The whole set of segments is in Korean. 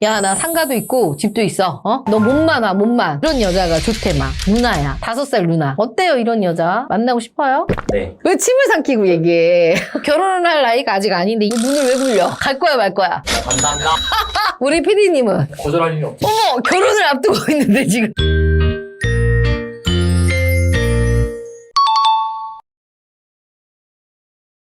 야, 나 상가도 있고 집도 있어. 어? 너 몸만 와, 몸만. 이런 여자가 좋대, 막. 누나야. 5살 누나. 어때요, 이런 여자? 만나고 싶어요? 네. 왜 침을 삼키고 얘기해? 결혼을 할 나이가 아직 아닌데 이 눈을 왜 굴려? 갈 거야, 말 거야? 감사합니다. 우리 PD님은? 거절할 일이 없죠. 어머, 결혼을 앞두고 있는데, 지금.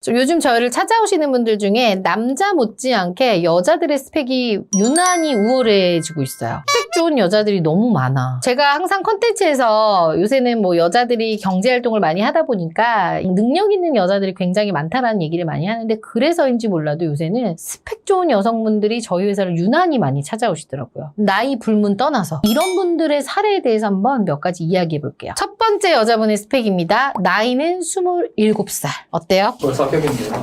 좀 요즘 저희를 찾아오시는 분들 중에 남자 못지않게 여자들의 스펙이 유난히 우월해지고 있어요. 스펙 좋은 여자들이 너무 많아. 제가 항상 컨텐츠에서 요새는 뭐 여자들이 경제활동을 많이 하다 보니까 능력 있는 여자들이 굉장히 많다라는 얘기를 많이 하는데 그래서인지 몰라도 요새는 스펙 좋은 여성분들이 저희 회사를 유난히 많이 찾아오시더라고요. 나이 불문 떠나서. 이런 분들의 사례에 대해서 한번 몇 가지 이야기해 볼게요. 첫 번째 여자분의 스펙입니다. 나이는 27살. 어때요? 벌써 합격인데요.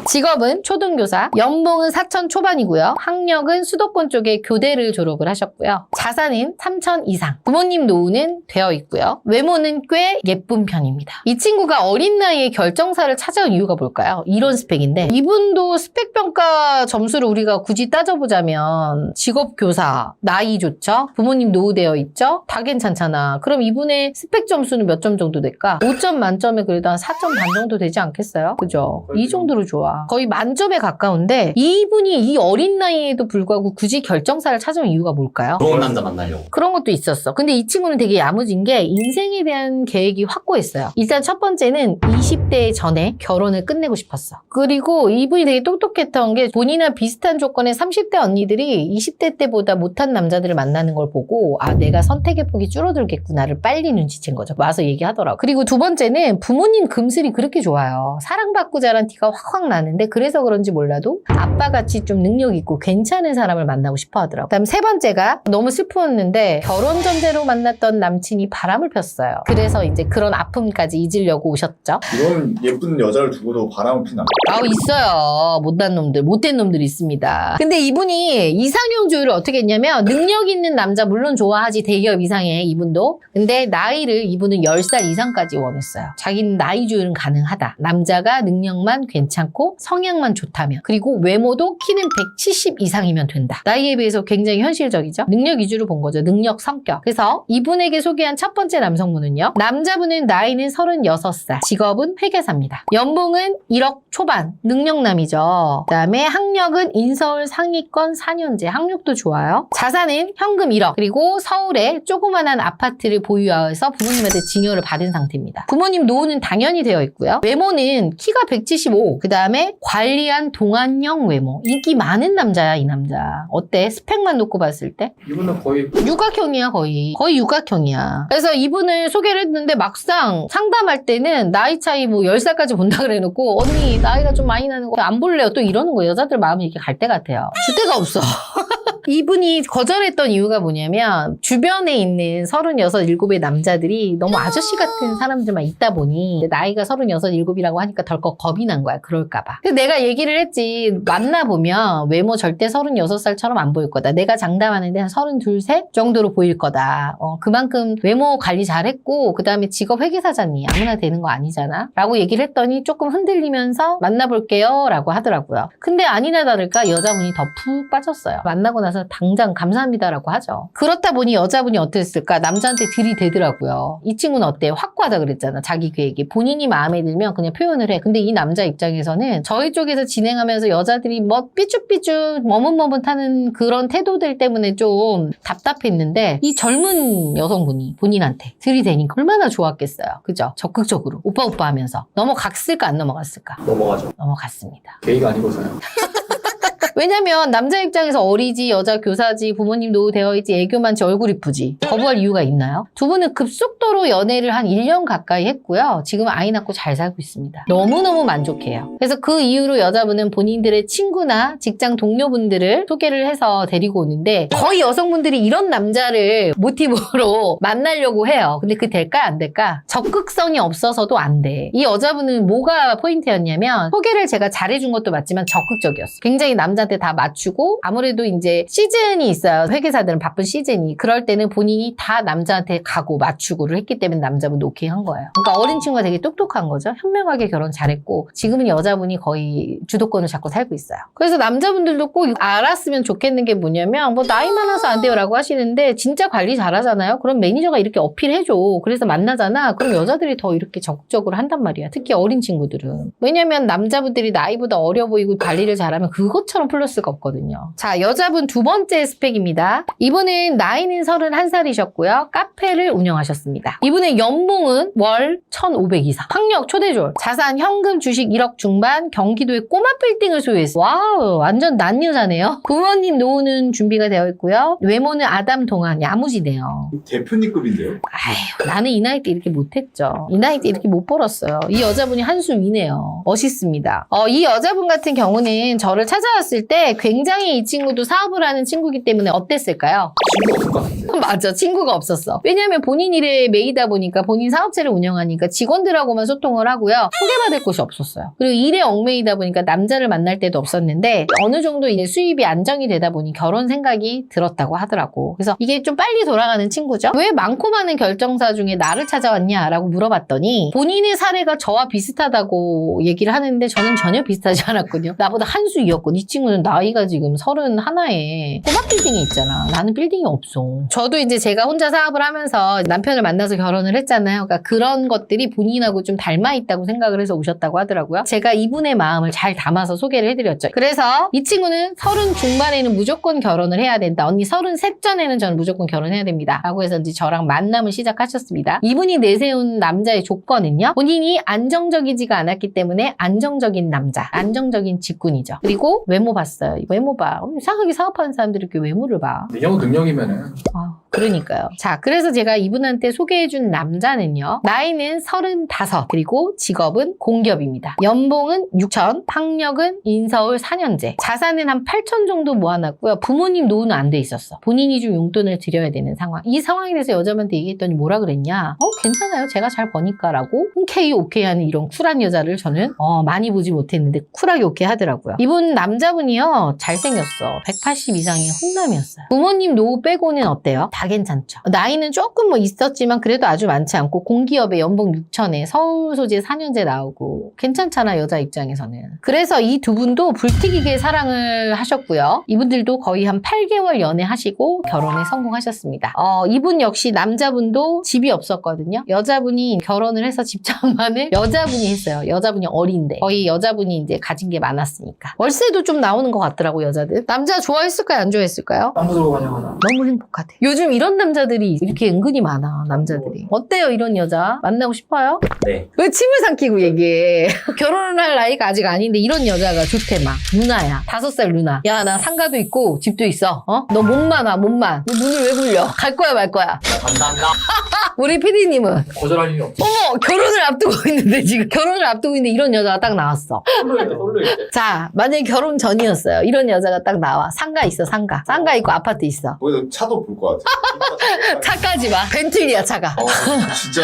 직업은 초등교사, 연봉은 4천 초반이고요. 학력은 수도권 쪽에 교대를 졸업을 하셨고요. 자산은 3천 이상. 부모님 노후는 되어 있고요. 외모는 꽤 예쁜 편입니다. 이 친구가 어린 나이에 결정사를 찾아온 이유가 뭘까요? 이런 스펙인데 이분도 스펙평가 점수를 우리가 굳이 따져보자면 직업교사, 나이 좋죠? 부모님 노후되어 있죠? 다 괜찮잖아. 그럼 이분의 스펙 점수는 몇 점 정도 될까? 5점 만점에 그래도 한 4점 반 정도 되지 않겠어요? 그죠? 이 정도로 좋아. 거의 만점에 가까운데 이분이 이 어린 나이에도 불구하고 굳이 결정사를 찾아온 이유가 뭘까요? 좋은 남자 만나려고. 그런 것도 있었어. 근데 이 친구는 되게 야무진 게 인생에 대한 계획이 확고했어요. 일단 첫 번째는 20대 전에 결혼을 끝내고 싶었어. 그리고 이분이 되게 똑똑했던 게 본인이나 비슷한 조건의 30대 언니들이 20대 때보다 못한 남자들을 만나는 걸 보고 아 내가 선택의 폭이 줄어들겠구나를 빨리 눈치챈 거죠. 와서 얘기하더라고. 그리고 두 번째는 부모님 금슬이 그렇게 좋아요. 사랑받고 자란 티가 확확 나는데 그래서 그런지 몰라도 아빠같이 좀 능력 있고 괜찮은 사람을 만나고 싶어 하더라고. 그다음 세 번째가 너무 슬펐는데 결혼 전제로 만났던 남친이 바람을 폈어요. 그래서 이제 그런 아픔까지 잊으려고 오셨죠. 이런 예쁜 여자를 두고도 바람을 피나? 있어요. 못난 놈들, 못된 놈들이 있습니다. 근데 이분이 이상형 조율을 어떻게 했냐면 능력 있는 남자 물론 좋아하지 대기업 이상의 이분도. 근데 나이를 이분은 10살 이상까지 원했어요. 자기는 나이 조율은 가능하다. 남자가 능력만 괜찮고 성향만 좋다면 그리고 외모도 키는 170 이상이면 된다. 나이에 비해서 굉장히 현실적이죠. 능력 위주로 본 거죠. 능력, 성격. 그래서 이분에게 소개한 첫 번째 남성분은요. 남자분은 나이는 36살, 직업은 회계사입니다. 연봉은 1억 초반, 능력남이죠. 그 다음에 학력은 인서울 상위권 4년제, 학력도 좋아요. 자산은 현금 1억, 그리고 서울에 조그만한 아파트를 보유해서 부모님한테 증여를 받은 상태입니다. 부모님 노후는 당연히 되어 있고요. 외모는 키가 175, 그 다음에 관리한 동안형 외모. 인기 많은 남자야, 이 남자. 어때? 스펙만 놓고 봤을 때? 이분은 거의 육각형이야, 거의. 거의 육각형이야. 그래서 이분을 소개를 했는데 막상 상담할 때는 나이 차이 뭐 10살까지 본다 그래놓고 언니 나이가 좀 많이 나는 거 안 볼래요? 또 이러는 거예요. 여자들 마음이 이렇게 갈 때 같아요. 줄 데가 없어. 이분이 거절했던 이유가 뭐냐면 주변에 있는 36, 7의 남자들이 너무 아저씨 같은 사람들만 있다 보니 나이가 36, 7이라고 하니까 덜컥 겁이 난 거야. 그럴까 봐. 근데 내가 얘기를 했지. 만나보면 외모 절대 36살처럼 안 보일 거다. 내가 장담하는데 한 32, 3 정도로 보일 거다. 그만큼 외모 관리 잘했고 그 다음에 직업 회계사잖니. 아무나 되는 거 아니잖아. 라고 얘기를 했더니 조금 흔들리면서 만나볼게요. 라고 하더라고요. 근데 아니나 다를까 여자분이 더 푹 빠졌어요. 만나고 나서 당장 감사합니다라고 하죠. 그렇다 보니 여자분이 어땠을까? 남자한테 들이대더라고요. 이 친구는 어때? 확고하다 그랬잖아. 자기 계획이. 본인이 마음에 들면 그냥 표현을 해. 근데 이 남자 입장에서는 저희 쪽에서 진행하면서 여자들이 뭐 삐죽삐죽 머뭇머뭇하는 그런 태도들 때문에 좀 답답했는데 이 젊은 여성분이 본인한테 들이대니까 얼마나 좋았겠어요. 그죠? 적극적으로. 오빠 하면서. 넘어갔을까 안 넘어갔을까? 넘어가죠. 넘어갔습니다. 계기가 아니고서요. 왜냐면 남자 입장에서 어리지, 여자 교사지, 부모님 노후되어 있지, 애교 많지, 얼굴 이쁘지. 거부할 이유가 있나요? 두 분은 급속도로 연애를 한 1년 가까이 했고요. 지금 아이 낳고 잘 살고 있습니다. 너무너무 만족해요. 그래서 그 이후로 여자분은 본인들의 친구나 직장 동료분들을 소개를 해서 데리고 오는데 거의 여성분들이 이런 남자를 모티브로 만나려고 해요. 근데 그 될까 안 될까? 적극성이 없어서도 안 돼. 이 여자분은 뭐가 포인트였냐면 소개를 제가 잘해준 것도 맞지만 적극적이었어. 굉장히 남자한테 다 맞추고 아무래도 이제 시즌이 있어요. 회계사들은 바쁜 시즌이. 그럴 때는 본인이 다 남자한테 가고 맞추고를 했기 때문에 남자분도 오케이 한 거예요. 그러니까 어린 친구가 되게 똑똑한 거죠. 현명하게 결혼 잘했고 지금은 여자분이 거의 주도권을 잡고 살고 있어요. 그래서 남자분들도 꼭 알았으면 좋겠는 게 뭐냐면 뭐 나이 많아서 안 돼요 라고 하시는데 진짜 관리 잘하잖아요. 그럼 매니저가 이렇게 어필해줘. 그래서 만나잖아. 그럼 여자들이 더 이렇게 적극적으로 한단 말이야. 특히 어린 친구들은. 왜냐면 남자분들이 나이보다 어려 보이고 관리를 잘하면 그것처럼 플러스가 없거든요. 자, 여자분 두 번째 스펙입니다. 이분은 나이는 31살이셨고요. 카페를 운영하셨습니다. 이분의 연봉은 월 1,500 이상. 학력 초대졸. 자산 현금 주식 1억 중반. 경기도의 꼬마 빌딩을 소유했어. 와우, 완전 난 여자네요. 부모님 노후는 준비가 되어 있고요. 외모는 아담 동안 야무지네요. 대표님급인데요? 아휴, 나는 이 나이 때 이렇게 못했죠. 이 나이 때 이렇게 못 벌었어요. 이 여자분이 한 수 위네요. 멋있습니다. 이 여자분 같은 경우는 저를 찾아왔을 때 굉장히 이 친구도 사업을 하는 친구이기 때문에 어땠을까요? 친구 없을 것 같은데. 맞아. 친구가 없었어. 왜냐면 본인 일에 매이다 보니까 본인 사업체를 운영하니까 직원들하고만 소통을 하고요. 소개받을 곳이 없었어요. 그리고 일에 얽매이다 보니까 남자를 만날 때도 없었는데 어느 정도 이제 수입이 안정이 되다 보니 결혼 생각이 들었다고 하더라고. 그래서 이게 좀 빨리 돌아가는 친구죠. 왜 많고 많은 결정사 중에 나를 찾아왔냐라고 물어봤더니 본인의 사례가 저와 비슷하다고 얘기를 하는데 저는 전혀 비슷하지 않았거든요. 나보다 한 수 이었고 이 친구는 나이가 지금 31에 꼬마 빌딩이 있잖아. 나는 빌딩이 없어. 저도 이제 제가 혼자 사업을 하면서 남편을 만나서 결혼을 했잖아요. 그러니까 그런 것들이 본인하고 좀 닮아 있다고 생각을 해서 오셨다고 하더라고요. 제가 이분의 마음을 잘 담아서 소개를 해드렸죠. 그래서 이 친구는 30 중반에는 무조건 결혼을 해야 된다. 언니 33 전에는 저는 무조건 결혼해야 됩니다. 라고 해서 이제 저랑 만남을 시작하셨습니다. 이분이 내세운 남자의 조건은요. 본인이 안정적이지가 않았기 때문에 안정적인 남자, 안정적인 직군이죠. 그리고 외모 봤어요. 외모 봐. 이상하게 사업하는 사람들이 이렇게 외모를 봐. 이 정도 능력이면은. 그러니까요. 자, 그래서 제가 이분한테 소개해준 남자는요. 나이는 35, 그리고 직업은 공기업입니다. 연봉은 6천, 학력은 인서울 4년제, 자산은 한 8천 정도 모아놨고요. 부모님 노후는 안 돼 있었어. 본인이 좀 용돈을 드려야 되는 상황. 이 상황에 대해서 여자분한테 얘기했더니 뭐라 그랬냐? 괜찮아요. 제가 잘 버니까 라고 흔쾌히 오케이 하는 이런 쿨한 여자를 저는 많이 보지 못했는데 쿨하게 오케이 하더라고요. 이분 남자분이요. 잘생겼어. 180 이상의 훈남이었어요. 부모님 노후 빼고는 어때요? 다 괜찮죠. 나이는 조금 뭐 있었지만 그래도 아주 많지 않고 공기업에 연봉 6천에 서울 소재 4년제 나오고 괜찮잖아 여자 입장에서는. 그래서 이 두 분도 불티기게 사랑을 하셨고요. 이분들도 거의 한 8개월 연애하시고 결혼에 성공하셨습니다. 이분 역시 남자분도 집이 없었거든요. 여자분이 결혼을 해서 집장만을 여자분이 했어요. 여자분이 어린데 거의 여자분이 이제 가진 게 많았으니까. 월세도 좀 나오는 것 같더라고 여자들. 남자 좋아했을까요? 안 좋아했을까요? 땀 들고 가냐거나. 너무 행복하대. 요즘 이런 남자들이 이렇게 은근히 많아. 남자들이. 어때요 이런 여자? 만나고 싶어요? 네. 왜 침을 삼키고 얘기해? 결혼을 할 나이가 아직 아닌데 이런 여자가 좋대 막. 누나야. 5살 누나. 야 나 상가도 있고 집도 있어. 너 몸만 와 몸만. 너 문을 왜 굴려? 갈 거야 말 거야? 감사합니다. 우리 PD님은? 거절할 일이 없지. 어머 결혼을 앞두고 있는데 지금 결혼을 앞두고 있는데 이런 여자가 딱 나왔어. 솔로 있대. 자 만약에 결혼 전이었어요. 이런 여자가 딱 나와. 상가 있어 상가. 상가 있고 아파트 있어. 거기서 차도 볼 것 같아. 차까지 봐. 벤틀리야 차가. 진짜.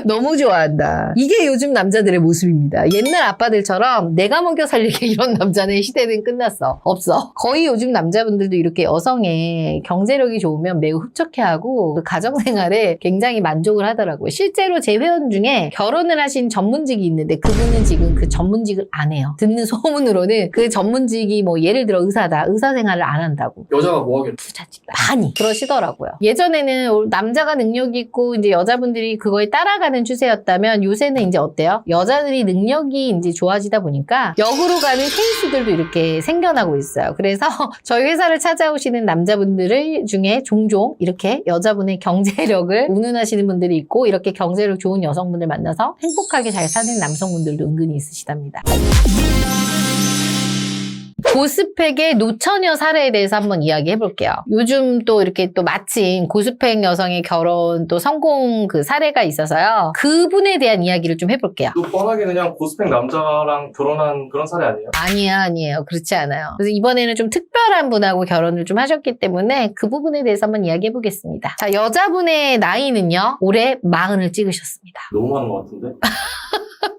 너무 좋아한다. 이게 요즘 남자들의 모습입니다. 옛날 아빠들처럼 내가 먹여 살리게 이런 남자는 시대는 끝났어. 없어. 거의 요즘 남자분들도 이렇게 여성의 경제력이 좋으면 매우 흡족해하고 그 가정생활에 굉장히 만족을 하더라고요. 실제로 제 회원 중에 결혼을 하신 전문직이 있는데 그분은 지금 그 전문직을 안 해요. 듣는 소문으로는 그 전문직이 뭐 예를 들어 의사다. 의사 생활을 안 한다고. 여자가 뭐 하겠어? 부잣집 많이 그러시더라고요. 예전에는 남자가 능력이 있고 이제 여자분들이 그거에 따라가는 추세였다면 요새는 이제 어때요? 여자들이 능력이 이제 좋아지다 보니까 역으로 가는 케이스들도 이렇게 생겨나고 있어요. 그래서 저희 회사를 찾아오시는 남자분들 중에 종종 이렇게 여자분의 경제력을 운운하시는 분들이 있고 이렇게 경제력 좋은 여성분들 만나서 행복하게 잘 사는 남성분들도 은근히 있으시답니다. 고스펙의 노처녀 사례에 대해서 한번 이야기해 볼게요. 요즘 또 이렇게 또 마침 고스펙 여성의 결혼 또 성공 그 사례가 있어서요. 그분에 대한 이야기를 좀 해볼게요. 또 뻔하게 그냥 고스펙 남자랑 결혼한 그런 사례 아니에요? 아니에요. 그렇지 않아요. 그래서 이번에는 좀 특별한 분하고 결혼을 좀 하셨기 때문에 그 부분에 대해서 한번 이야기해 보겠습니다. 자, 여자분의 나이는요. 올해 40을 찍으셨습니다. 너무 많은 것 같은데?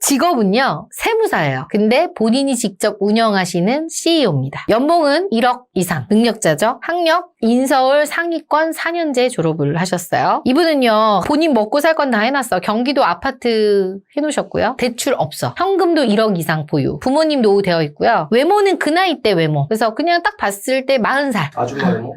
직업은요, 세무사예요. 근데 본인이 직접 운영하시는 CEO입니다. 연봉은 1억 이상. 능력자죠. 학력, 인서울 상위권 4년제 졸업을 하셨어요. 이분은요, 본인 먹고 살 건 다 해놨어. 경기도 아파트 해놓으셨고요. 대출 없어. 현금도 1억 이상 보유. 부모님 노후 되어 있고요. 외모는 그 나이 때 외모. 그래서 그냥 딱 봤을 때 40살. 아줌마 외모?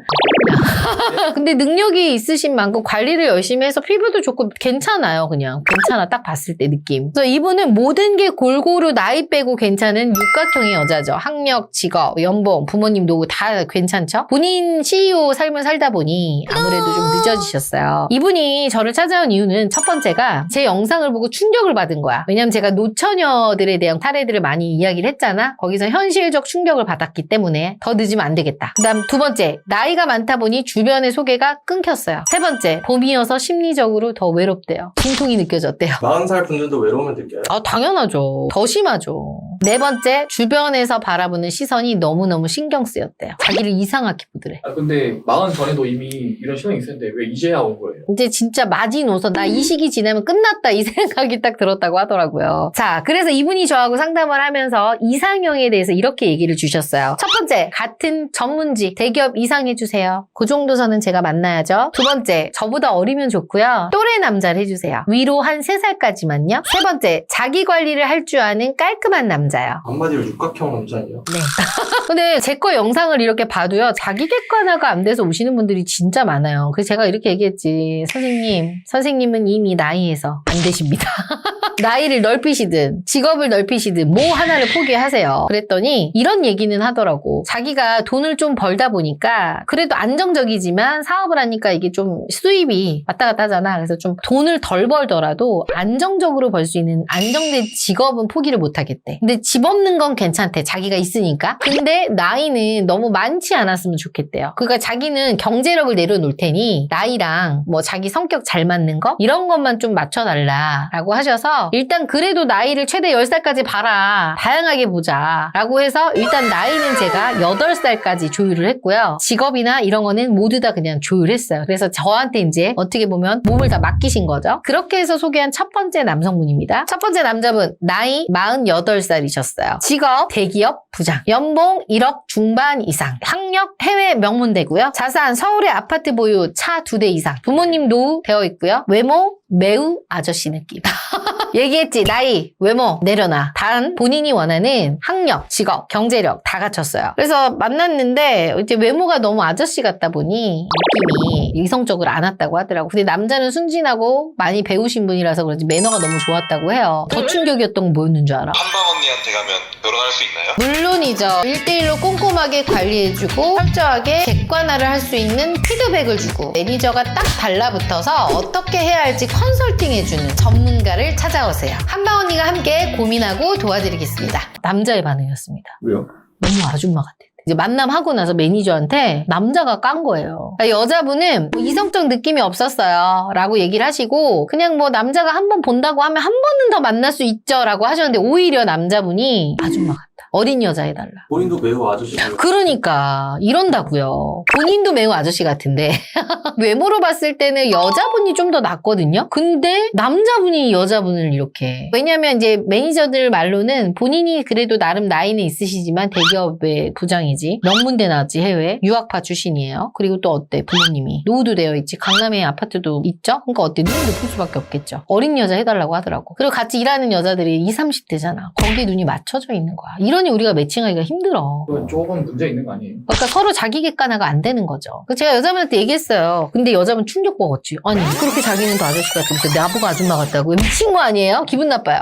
근데 능력이 있으신 만큼 관리를 열심히 해서 피부도 좋고 괜찮아요. 그냥 괜찮아. 딱 봤을 때 느낌. 그래서 이분은 모든 게 골고루 나이 빼고 괜찮은 육각형의 여자죠. 학력, 직업, 연봉, 부모님 노후 다 괜찮죠? 본인 CEO 삶을 살다 보니 아무래도 좀 늦어지셨어요. 이분이 저를 찾아온 이유는 첫 번째가 제 영상을 보고 충격을 받은 거야. 왜냐면 제가 노처녀들에 대한 사례들을 많이 이야기를 했잖아. 거기서 현실적 충격을 받았기 때문에 더 늦으면 안 되겠다. 그 다음 두 번째, 나이가 많다 보니 주변의 소개가 끊겼어요. 세 번째, 봄이어서 심리적으로 더 외롭대요. 진통이 느껴졌대요. 40살 분들도 외로움을 느껴요. 아, 당연하죠. 더 심하죠. 네 번째, 주변에서 바라보는 시선이 너무너무 신경 쓰였대요. 자기를 이상하게 보더래. 아, 근데 40 전에도 이미 이런 시간이 있었는데 왜 이제야 온 거예요? 이제 진짜 마지노선, 나 이 시기 지나면 끝났다, 이 생각이 딱 들었다고 하더라고요. 자, 그래서 이분이 저하고 상담을 하면서 이상형에 대해서 이렇게 얘기를 주셨어요. 첫 번째, 같은 전문직, 대기업 이상 해주세요. 그 정도 선은 제가 만나야죠. 두 번째, 저보다 어리면 좋고요. 또래 남자를 해주세요. 위로 한 3살까지만요. 세 번째, 자기 관리를 할 줄 아는 깔끔한 남자요. 한마디로 육각형 남자예요. 네. 근데 제 거 영상을 이렇게 봐도요, 자기 객관화가 안 돼서 오시는 분들이 진짜 많아요. 그래서 제가 이렇게 얘기했지. 선생님은 이미 나이에서 안 되십니다. 나이를 넓히시든 직업을 넓히시든 뭐 하나를 포기하세요. 그랬더니 이런 얘기는 하더라고. 자기가 돈을 좀 벌다 보니까 그래도 안정적이지만 사업을 하니까 이게 좀 수입이 왔다 갔다 하잖아. 그래서 좀 돈을 덜 벌더라도 안정적으로 벌 수 있는 안정된 직업은 포기를 못 하겠대. 근데 집 없는 건 괜찮대. 자기가 있으니까. 근데 나이는 너무 많지 않았으면 좋겠대요. 그러니까 자기는 경제력을 내려놓을 테니 나이랑 뭐 자기 성격 잘 맞는 거 이런 것만 좀 맞춰달라라고 하셔서 일단 그래도 나이를 최대 10살까지 봐라. 다양하게 보자. 라고 해서 일단 나이는 제가 8살까지 조율을 했고요. 직업이나 이런 거는 모두 다 그냥 조율했어요. 그래서 저한테 이제 어떻게 보면 몸을 다 맡기신 거죠. 그렇게 해서 소개한 첫 번째 남성분입니다. 첫 번째 남자분 나이 48살이셨어요. 직업 대기업 부장. 연봉 1억 중반 이상. 학력 해외 명문대고요. 자산 서울의 아파트 보유 차 2대 이상. 부모님 노후 되어 있고요. 외모 매우 아저씨 느낌. 얘기했지. 나이, 외모 내려놔. 단 본인이 원하는 학력, 직업, 경제력 다 갖췄어요. 그래서 만났는데 이제 외모가 너무 아저씨 같다 보니 느낌이 이성적으로 안 왔다고 하더라고. 근데 남자는 순진하고 많이 배우신 분이라서 그런지 매너가 너무 좋았다고 해요. 더 충격이었던 건 뭐였는 줄 알아? 한방 언니한테 가면 결혼할 수 있나요? 물론이죠. 1대1로 꼼꼼하게 관리해주고 철저하게 객관화를 할 수 있는 피드백을 주고 매니저가 딱 달라붙어서 어떻게 해야 할지 컨설팅해주는 전문가를 찾아오세요. 한방 언니가 함께 고민하고 도와드리겠습니다. 남자의 반응이었습니다. 왜요? 너무 아줌마 같아. 이제 만남하고 나서 매니저한테 남자가 깐 거예요. 그러니까 여자분은 뭐 이성적 느낌이 없었어요. 라고 얘기를 하시고 그냥 뭐 남자가 한 번 본다고 하면 한 번은 더 만날 수 있죠. 라고 하셨는데 오히려 남자분이 아줌마 같다. 어린 여자 해달라. 본인도 매우 아저씨고요. 그러니까 이런다고요. 본인도 매우 아저씨 같은데 외모로 봤을 때는 여자분이 좀 더 낫거든요. 근데 남자분이 여자분을 이렇게. 왜냐면 이제 매니저들 말로는 본인이 그래도 나름 나이는 있으시지만 대기업의 부장이지. 명문대 나왔지 해외. 유학파 출신이에요. 그리고 또 어때? 부모님이 노후도 되어 있지. 강남에 아파트도 있죠. 그러니까 어때? 눈이 높을 수밖에 없겠죠. 어린 여자 해달라고 하더라고. 그리고 같이 일하는 여자들이 20, 30대잖아. 거기에 눈이 맞춰져 있는 거야. 이러니 우리가 매칭하기가 힘들어. 그건 조금 문제 있는 거 아니에요? 그러니까 서로 자기 객관화가 안 되는 거죠. 제가 여자분한테 얘기했어요. 근데 여자분 충격 먹었지. 아니 그렇게 자기는 더 아저씨 같으면서 나보고 아줌마 같다고. 미친 거 아니에요? 기분 나빠요.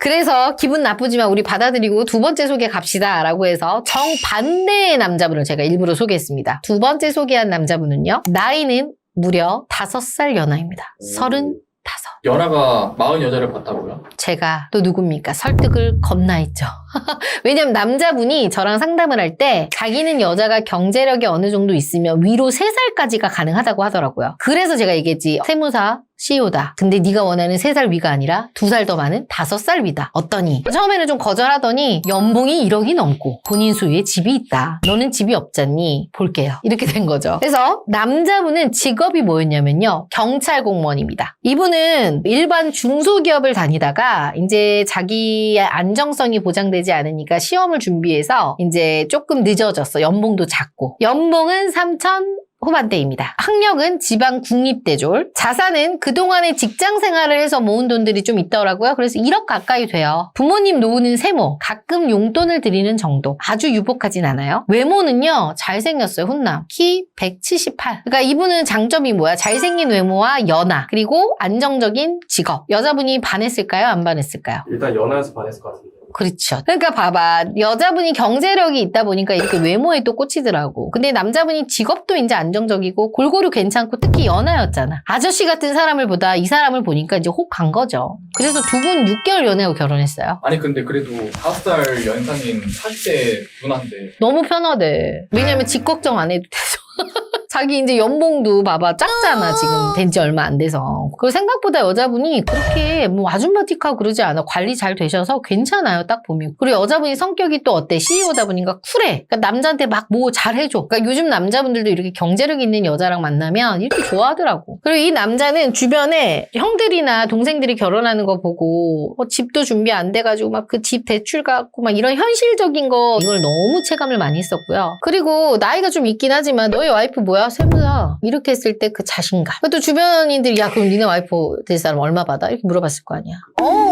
그래서 기분 나쁘지만 우리 받아들이고 두 번째 소개 갑시다 라고 해서 정반대의 남자분을 제가 일부러 소개했습니다. 두 번째 소개한 남자분은요. 나이는 무려 5살 연하입니다. 35. 연하가 40 여자를 봤다고요? 제가 또 누굽니까? 설득을 겁나 했죠. 왜냐면 남자분이 저랑 상담을 할 때 자기는 여자가 경제력이 어느 정도 있으면 위로 3살까지가 가능하다고 하더라고요. 그래서 제가 얘기했지. 세무사 CEO다. 근데 네가 원하는 3살 위가 아니라 2살 더 많은 5살 위다. 어떠니? 처음에는 좀 거절하더니 연봉이 1억이 넘고 본인 소유의 집이 있다. 너는 집이 없잖니? 볼게요. 이렇게 된 거죠. 그래서 남자분은 직업이 뭐였냐면요. 경찰 공무원입니다. 이분은 이분은 일반 중소기업을 다니다가 이제 자기의 안정성이 보장되지 않으니까 시험을 준비해서 이제 조금 늦어졌어. 연봉도 작고. 연봉은 3천 후반대입니다. 학력은 지방 국립대졸. 자산은 그동안에 직장 생활을 해서 모은 돈들이 좀 있더라고요. 그래서 1억 가까이 돼요. 부모님 노후는 세모, 가끔 용돈을 드리는 정도. 아주 유복하진 않아요. 외모는요, 잘생겼어요. 훈남. 키 178. 그러니까 이분은 장점이 뭐야? 잘생긴 외모와 연하, 그리고 안정적인 직업. 여자분이 반했을까요? 안 반했을까요? 일단 연하여서 반했을 것 같은데. 그렇죠. 그러니까 봐봐. 여자분이 경제력이 있다 보니까 이렇게 외모에 또 꽂히더라고. 근데 남자분이 직업도 이제 안정적이고 골고루 괜찮고 특히 연하였잖아. 아저씨 같은 사람을 보다 이 사람을 보니까 이제 혹 간 거죠. 그래서 두 분 6개월 연애하고 결혼했어요. 아니 근데 그래도 5살 연상인 40대 누나인데 너무 편하대. 왜냐면 집 걱정 안 해도 돼서. 자기 이제 연봉도 봐봐 작잖아. 지금 된 지 얼마 안 돼서. 그리고 생각보다 여자분이 그렇게 뭐 아줌마틱하고 그러지 않아. 관리 잘 되셔서 괜찮아요. 딱 보면. 그리고 여자분이 성격이 또 어때? CEO다 보니까 쿨해. 그러니까 남자한테 막 뭐 잘해줘. 그러니까 요즘 남자분들도 이렇게 경제력 있는 여자랑 만나면 이렇게 좋아하더라고. 그리고 이 남자는 주변에 형들이나 동생들이 결혼하는 거 보고 집도 준비 안 돼가지고 막 그 집 대출 갖고 막 이런 현실적인 거 이걸 너무 체감을 많이 했었고요. 그리고 나이가 좀 있긴 하지만 너희 와이프 뭐야? 세무사. 이렇게 했을 때 그 자신감. 또 주변인들이 야 그럼 니네 와이프 될 사람 얼마 받아? 이렇게 물어봤을 거 아니야.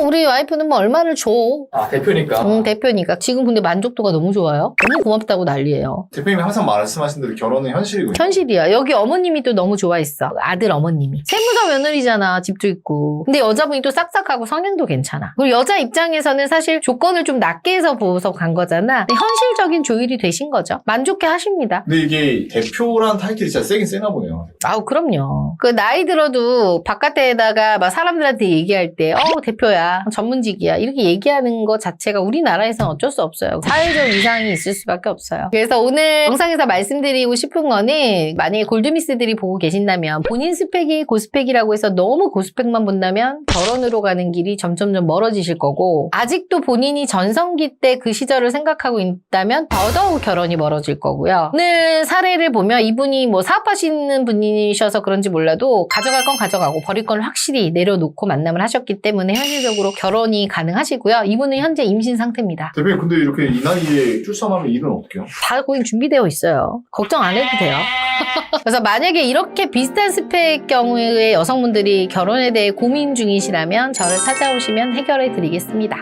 우리 와이프는 뭐 얼마를 줘. 아 대표니까 대표니까. 지금 근데 만족도가 너무 좋아요. 너무 고맙다고 난리예요. 대표님이 항상 말씀하신 대로 결혼은 현실이군요. 현실이야. 여기 어머님이 또 너무 좋아했어. 아들 어머님이. 세무사 며느리잖아. 집도 있고. 근데 여자분이 또 싹싹하고 성향도 괜찮아. 그리고 여자 입장에서는 사실 조건을 좀 낮게 해서 보고서 간 거잖아. 근데 현실적인 조율이 되신 거죠. 만족해 하십니다. 근데 이게 대표란 타이틀이 진짜 세긴 세나 보네요. 아우 그럼요. 그 나이 들어도 바깥에다가 막 사람들한테 얘기할 때 대표야 전문직이야 이렇게 얘기하는 거 자체가 우리나라에서는 어쩔 수 없어요. 사회적 이상이 있을 수밖에 없어요. 그래서 오늘 영상에서 말씀드리고 싶은 거는 만약에 골드미스들이 보고 계신다면 본인 스펙이 고스펙이라고 해서 너무 고스펙만 본다면 결혼으로 가는 길이 점점점 멀어지실 거고 아직도 본인이 전성기 때 그 시절을 생각하고 있다면 더더욱 결혼이 멀어질 거고요. 오늘 사례를 보면 이분이 뭐 사업하시는 분이셔서 그런지 몰라도 가져갈 건 가져가고 버릴 건 확실히 내려놓고 만남을 하셨기 때문에 현실적으로 결혼이 가능하시고요. 이분은 현재 임신 상태입니다. 대표님 근데 이렇게 이 나이에 출산하면 일은 어떻게 해요? 다 거의 준비되어 있어요. 걱정 안 해도 돼요. 그래서 만약에 이렇게 비슷한 스펙 경우에 여성분들이 결혼에 대해 고민 중이시라면 저를 찾아오시면 해결해 드리겠습니다.